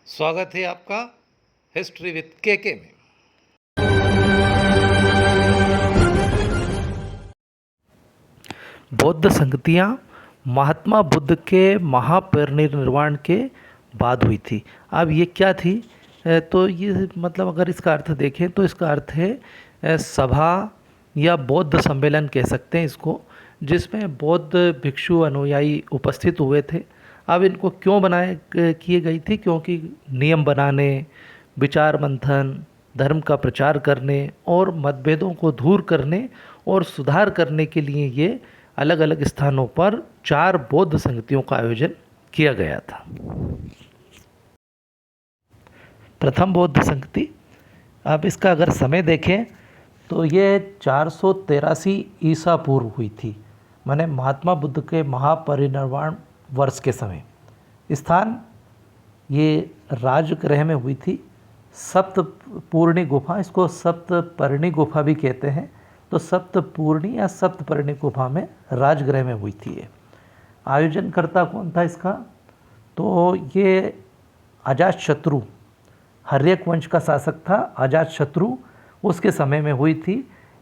स्वागत है आपका हिस्ट्री विद के में। बौद्ध संगतियाँ महात्मा बुद्ध के महापरिनिर्वाण के बाद हुई थी। अब ये क्या थी? तो ये मतलब अगर इसका अर्थ देखें तो इसका अर्थ है सभा या बौद्ध सम्मेलन कह सकते हैं इसको, जिसमें बौद्ध भिक्षु अनुयायी उपस्थित हुए थे। अब इनको क्यों बनाए किए गई थी? क्योंकि नियम बनाने, विचार मंथन, धर्म का प्रचार करने और मतभेदों को दूर करने और सुधार करने के लिए ये अलग अलग स्थानों पर 4 बौद्ध संगतियों का आयोजन किया गया था। प्रथम बौद्ध संगति, अब इसका अगर समय देखें तो ये 483 ईसा पूर्व हुई थी, माने महात्मा बुद्ध के महापरिनिर्वाण वर्ष के समय। स्थान ये राजगृह में हुई थी। सप्तपूर्णी गुफा, इसको सप्तपर्णी गुफा भी कहते हैं। तो सप्तपूर्णी या सप्तपर्णी गुफा में राजगृह में हुई थी ये। आयोजनकर्ता कौन था इसका? तो ये अजातशत्रु, हर्यक वंश का शासक था अजातशत्रु, उसके समय में हुई थी।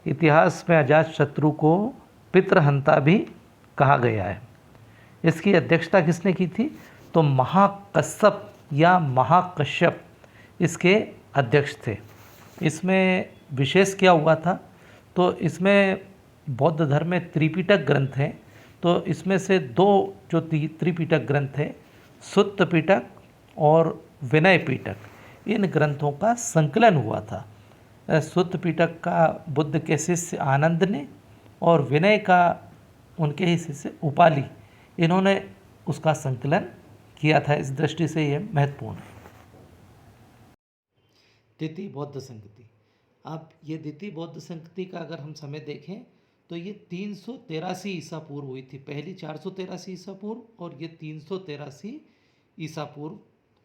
इतिहास में अजातशत्रु को पितृहंता भी कहा गया है। इसकी अध्यक्षता किसने की थी? तो महाकश्यप या महाकश्यप इसके अध्यक्ष थे। इसमें विशेष क्या हुआ था? तो इसमें बौद्ध धर्म में त्रिपिटक ग्रंथ हैं। तो इसमें से 2 जो त्रिपिटक ग्रंथ हैं, सुत्त पिटक और विनय पिटक, इन ग्रंथों का संकलन हुआ था। सुत्त पिटक का बुद्ध के शिष्य आनंद ने और विनय का उनके ही शिष्य उपाली, इन्होंने उसका संकलन किया था। इस दृष्टि से यह महत्वपूर्ण है। द्वितीय बौद्ध संगति, अब ये द्वितीय बौद्ध संगति का अगर हम समय देखें तो ये 383 ईसा पूर्व हुई थी। पहली 483 ईसा पूर्व और ये 383 ईसा पूर्व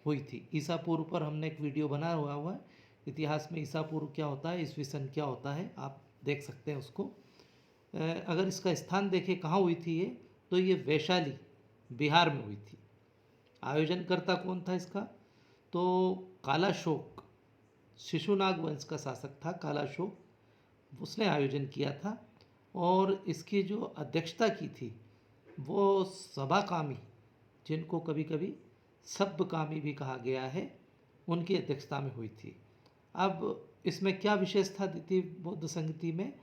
हुई थी। ईसा पूर्व पर हमने एक वीडियो बना हुआ है। इतिहास में ईसा पूर्व क्या होता है, ईस्वी सन क्या होता है, आप देख सकते हैं उसको। अगर इसका स्थान देखें कहाँ हुई थी ये, तो ये वैशाली बिहार में हुई थी। आयोजनकर्ता कौन था इसका? तो कालाशोक, शिशुनाग वंश का शासक था कालाशोक, उसने आयोजन किया था। और इसकी जो अध्यक्षता की थी वो सभाकामी, जिनको कभी कभी सब्बकामी भी कहा गया है, उनकी अध्यक्षता में हुई थी। अब इसमें क्या विशेष था द्वितीय बौद्ध संगति में?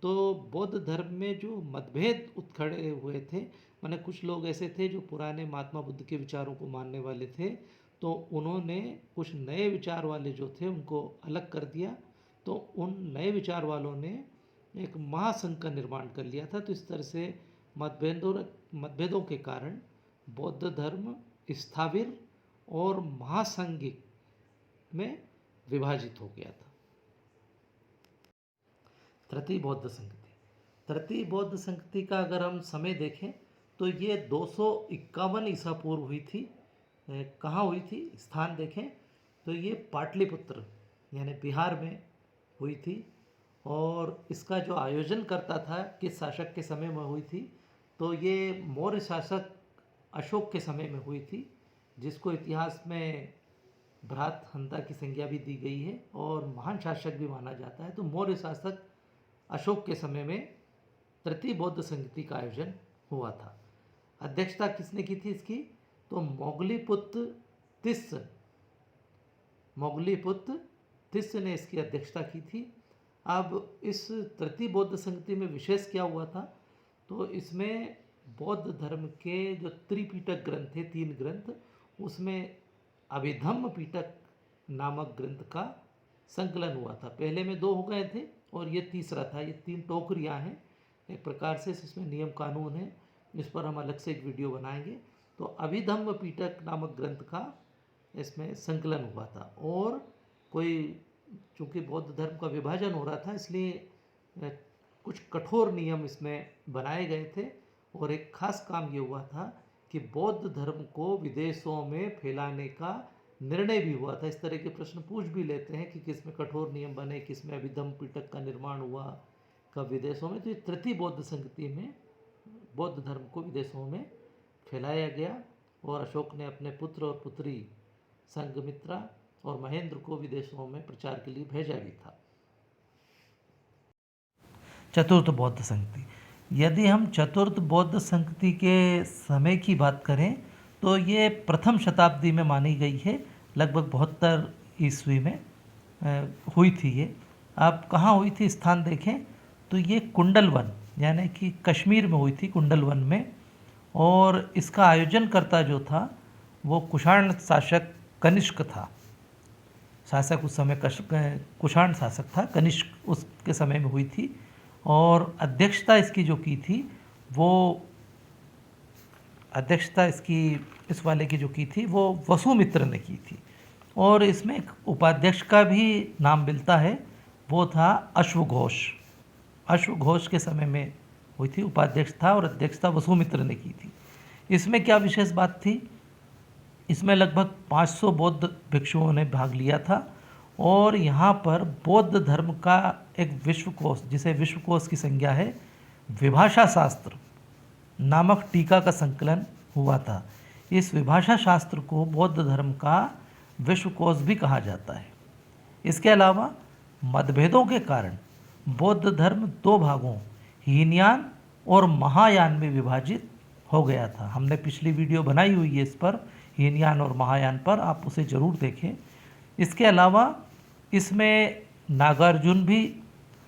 तो बौद्ध धर्म में जो मतभेद उतखड़े हुए थे, माने कुछ लोग ऐसे थे जो पुराने महात्मा बुद्ध के विचारों को मानने वाले थे, तो उन्होंने कुछ नए विचार वाले जो थे उनको अलग कर दिया। तो उन नए विचार वालों ने एक महासंघ का निर्माण कर लिया था। तो इस तरह से मतभेदों के कारण बौद्ध धर्म स्थाविर और महासंघिक में विभाजित हो गया था। तृतीय बौद्ध संगति, तृतीय बौद्ध संगति का अगर हम समय देखें तो ये 251 ईसा पूर्व हुई थी। कहाँ हुई थी? स्थान देखें तो ये पाटलिपुत्र यानी बिहार में हुई थी। और इसका जो आयोजन करता था, किस शासक के समय में हुई थी? तो ये मौर्य शासक अशोक के समय में हुई थी, जिसको इतिहास में भ्रात हंता की संज्ञा भी दी गई है और महान शासक भी माना जाता है। तो मौर्य शासक अशोक के समय में तृतीय बौद्ध संगति का आयोजन हुआ था। अध्यक्षता किसने की थी इसकी? तो मोगलीपुत्र तिस्स ने इसकी अध्यक्षता की थी। अब इस तृतीय बौद्ध संगति में विशेष क्या हुआ था? तो इसमें बौद्ध धर्म के जो त्रिपिटक ग्रंथ थे, 3 ग्रंथ, उसमें अभिधम्म पिटक नामक ग्रंथ का संकलन हुआ था। पहले में 2 हो गए थे और ये तीसरा था। ये 3 टोकरियाँ हैं एक प्रकार से, इसमें नियम कानून है, इस पर हम अलग से एक वीडियो बनाएंगे। तो अभिधम्म पिटक नामक ग्रंथ का इसमें संकलन हुआ था। और कोई, चूँकि बौद्ध धर्म का विभाजन हो रहा था, इसलिए कुछ कठोर नियम इसमें बनाए गए थे। और एक खास काम ये हुआ था कि बौद्ध धर्म को विदेशों में फैलाने का निर्णय भी हुआ था। इस तरह के प्रश्न पूछ भी लेते हैं कि किस में कठोर नियम बने, किस में अभिधम्म पिटक का निर्माण हुआ, कब विदेशों में। तो ये तृतीय बौद्ध संगति में बौद्ध धर्म को विदेशों में फैलाया गया और अशोक ने अपने पुत्र और पुत्री संघमित्रा और महेंद्र को विदेशों में प्रचार के लिए भेजा भी था। चतुर्थ बौद्ध संगति, यदि हम चतुर्थ बौद्ध संगति के समय की बात करें तो ये प्रथम शताब्दी में मानी गई है, लगभग 72 ईस्वी में हुई थी ये। आप कहाँ हुई थी स्थान देखें तो ये कुंडलवन यानी कि कश्मीर में हुई थी, कुंडलवन में। और इसका आयोजन करता जो था वो कुषाण शासक कनिष्क था। शासक उस समय कुषाण शासक था, कनिष्क उसके समय में हुई थी। और अध्यक्षता इसकी जो की थी वो इस वाले की जो की थी वो वसुमित्र ने की थी। और इसमें एक उपाध्यक्ष का भी नाम मिलता है, वो था अश्वघोष। अश्वघोष के समय में हुई थी, उपाध्यक्ष था और अध्यक्षता वसुमित्र ने की थी। इसमें क्या विशेष बात थी, इसमें लगभग 500 बौद्ध भिक्षुओं ने भाग लिया था। और यहाँ पर बौद्ध धर्म का एक विश्वकोश, जिसे विश्वकोश की संज्ञा है, विभाषा शास्त्र नामक टीका का संकलन हुआ था। इस विभाषा शास्त्र को बौद्ध धर्म का विश्वकोश भी कहा जाता है। इसके अलावा मतभेदों के कारण बौद्ध धर्म 2 भागों हीनयान और महायान में विभाजित हो गया था। हमने पिछली वीडियो बनाई हुई है इस पर, हीनयान और महायान पर, आप उसे ज़रूर देखें। इसके अलावा इसमें नागार्जुन भी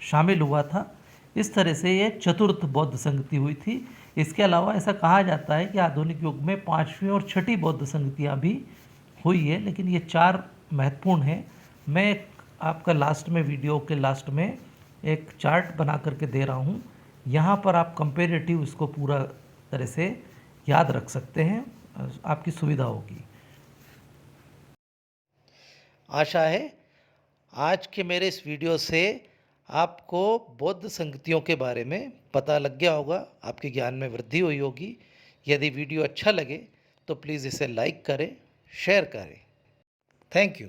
शामिल हुआ था। इस तरह से ये चतुर्थ बौद्ध संगति हुई थी। इसके अलावा ऐसा कहा जाता है कि आधुनिक युग में 5वीं और 6ठी बौद्ध संगतियाँ भी हुई है, लेकिन ये 4 महत्वपूर्ण हैं। मैं आपका लास्ट में, वीडियो के लास्ट में एक चार्ट बना करके दे रहा हूँ, यहाँ पर आप कंपेरेटिव इसको पूरा तरह से याद रख सकते हैं, आपकी सुविधा होगी। आशा है आज के मेरे इस वीडियो से आपको बौद्ध संगतियों के बारे में पता लग गया होगा, आपके ज्ञान में वृद्धि हुई होगी। यदि वीडियो अच्छा लगे तो प्लीज़ इसे लाइक करें, शेयर करें। Thank you.